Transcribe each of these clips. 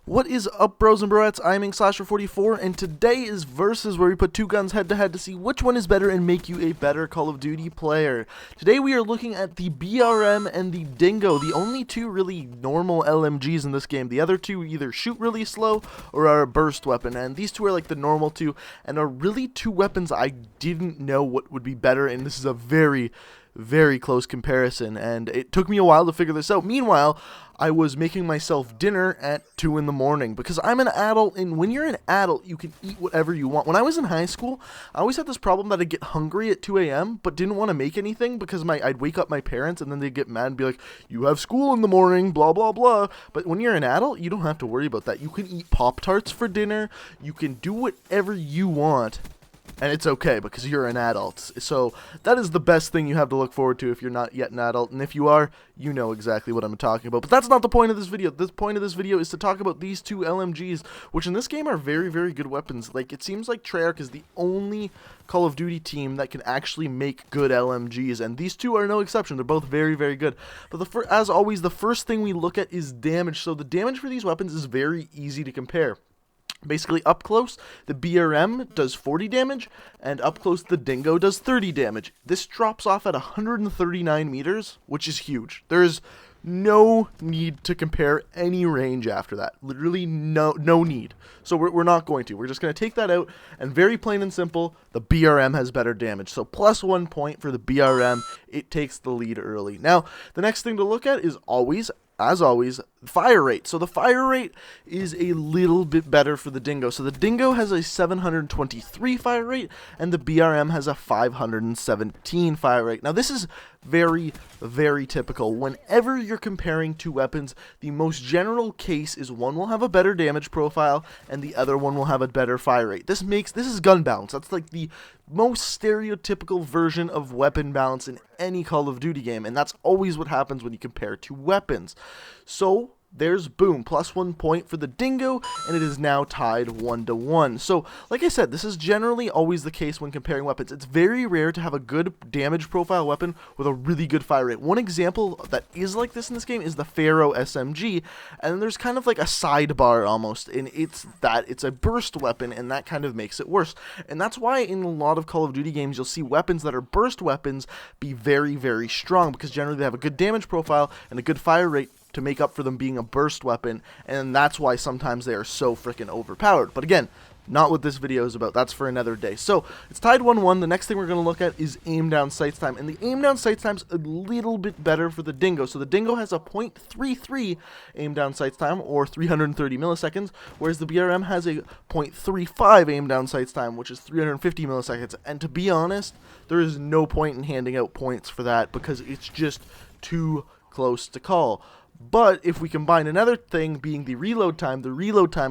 What is up, bros and broettes? I'm Slasher44, and today is Versus, where we put two guns head to head to see which one is better and make you a better Call of Duty player. Today we are looking at the BRM and the Dingo, the only two really normal LMGs in this game. The other two either shoot really slow or are a burst weapon, and these two are like the normal two, and are really two weapons I didn't know what would be better, and this is a very close comparison, and it took me a while to figure this out. Meanwhile, I was making myself dinner at 2 in the morning because I'm an adult, and when you're an adult, you can eat whatever you want. When I was in high school, I always had this problem that I'd get hungry at 2 a.m. but didn't want to make anything because I'd wake up my parents, and then they'd get mad and be like, "You have school in the morning, blah, blah, blah." But when you're an adult, you don't have to worry about that. You can eat Pop-Tarts for dinner. You can do whatever you want. And it's okay because you're an adult. So that is the best thing you have to look forward to if you're not yet an adult. And if you are, you know exactly what I'm talking about. But that's not the point of this video. The point of this video is to talk about these two LMGs, which in this game are very good weapons. Like, it seems like Treyarch is the only Call of Duty team that can actually make good LMGs. And these two are no exception. They're both very good. But as always, the first thing we look at is damage. So the damage for these weapons is very easy to compare. Basically, up close, the BRM does 40 damage, and up close, the Dingo does 30 damage. This drops off at 139 meters, which is huge. There is no need to compare any range after that. Literally no need. So we're not going to. We're just going to take that out, and very plain and simple, the BRM has better damage. So plus 1 point for the BRM. It takes the lead early. Now, the next thing to look at is as always, fire rate. So the fire rate is a little bit better for the Dingo. So the Dingo has a 723 fire rate, and the BRM has a 517 fire rate. Now this is very typical. Whenever you're comparing two weapons, the most general case is one will have a better damage profile, and the other one will have a better fire rate. This is gun balance. That's like the most stereotypical version of weapon balance in any Call of Duty game, and that's always what happens when you compare two weapons. So there's boom, plus 1 point for the Dingo, and it is now tied 1-1. So, like I said, this is generally always the case when comparing weapons. It's very rare to have a good damage profile weapon with a really good fire rate. One example that is like this in this game is the Pharaoh SMG, and then there's kind of like a sidebar almost, and it's a burst weapon, and that kind of makes it worse. And that's why in a lot of Call of Duty games, you'll see weapons that are burst weapons be very strong, because generally they have a good damage profile and a good fire rate to make up for them being a burst weapon, and that's why sometimes they are so freaking overpowered. But again, not what this video is about. That's for another day. So it's tied 1-1. The next thing we're going to look at is aim down sights time, and the aim down sights time's a little bit better for the Dingo. So the Dingo has a 0.33 aim down sights time, or 330 milliseconds, whereas the BRM has a 0.35 aim down sights time, which is 350 milliseconds. And to be honest, there is no point in handing out points for that because it's just too close to call. But if we combine another thing being the reload time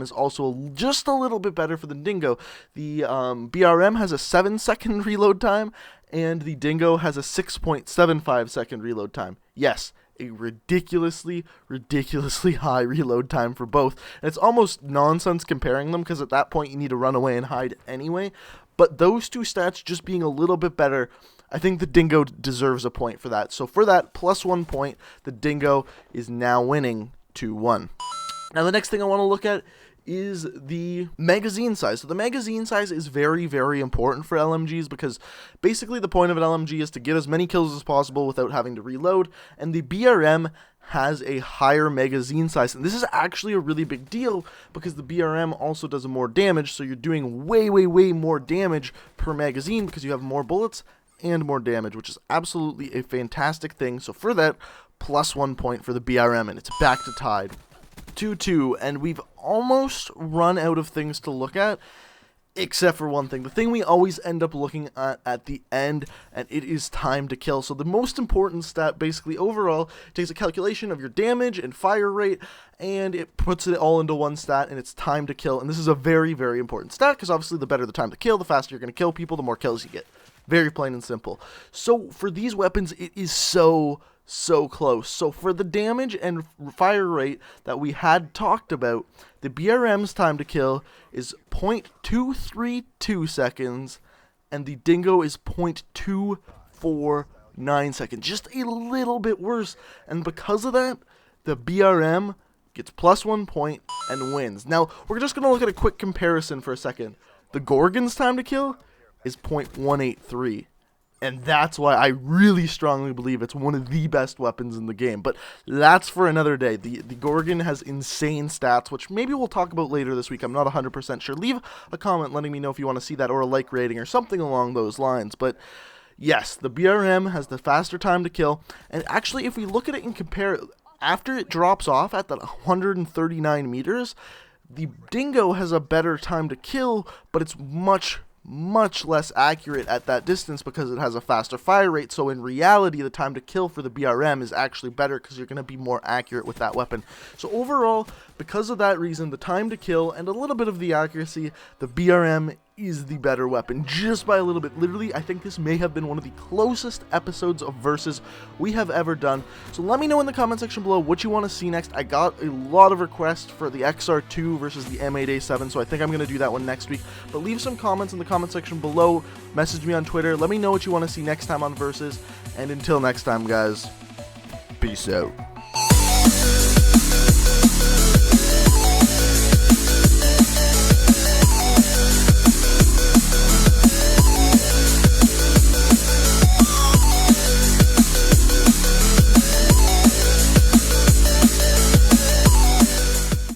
is also just a little bit better for the Dingo. The BRM has a 7-second reload time, and the Dingo has a 6.75 second reload time. Yes, a ridiculously high reload time for both. And it's almost nonsense comparing them because at that point you need to run away and hide anyway. But those two stats just being a little bit better, I think the Dingo deserves a point for that. So for that, plus 1 point, the Dingo is now winning 2-1. Now the next thing I want to look at is the magazine size. So the magazine size is very important for LMGs because basically the point of an LMG is to get as many kills as possible without having to reload, and the BRM has a higher magazine size. And this is actually a really big deal because the BRM also does more damage, so you're doing way more damage per magazine because you have more bullets and more damage, which is absolutely a fantastic thing. So for that, plus 1 point for the BRM, and it's back to tied 2-2, and we've almost run out of things to look at, except for one thing. The thing we always end up looking at the end, and it is time to kill. So the most important stat, basically overall, takes a calculation of your damage and fire rate, and it puts it all into one stat, and it's time to kill. And this is a very important stat, because obviously the better the time to kill, the faster you're going to kill people, the more kills you get. Very plain and simple. So for these weapons, it is so close. So for the damage and fire rate that we had talked about, the BRM's time to kill is 0.232 seconds, and the Dingo is 0.249 seconds. Just a little bit worse. And because of that, the BRM gets +1 point, and wins. Now, we're just going to look at a quick comparison for a second. The Gorgon's time to kill is .183. And that's why I really strongly believe it's one of the best weapons in the game. But that's for another day. The Gorgon has insane stats, which maybe we'll talk about later this week. I'm not 100% sure. Leave a comment letting me know if you want to see that, or a like rating or something along those lines. But yes, the BRM has the faster time to kill. And actually, if we look at it and compare, after it drops off at that 139 meters, the Dingo has a better time to kill, but it's much less accurate at that distance because it has a faster fire rate. So in reality, the time to kill for the BRM is actually better because you're going to be more accurate with that weapon. So overall, because of that reason, the time to kill and a little bit of the accuracy, the BRM is the better weapon, just by a little bit. Literally, I think this may have been one of the closest episodes of Versus we have ever done. So let me know in the comment section below what you want to see next. I got a lot of requests for the XR2 versus the M8A7, so I think I'm going to do that one next week. But leave some comments in the comment section below, message me on Twitter, let me know what you want to see next time on Versus, and until next time, guys, peace out.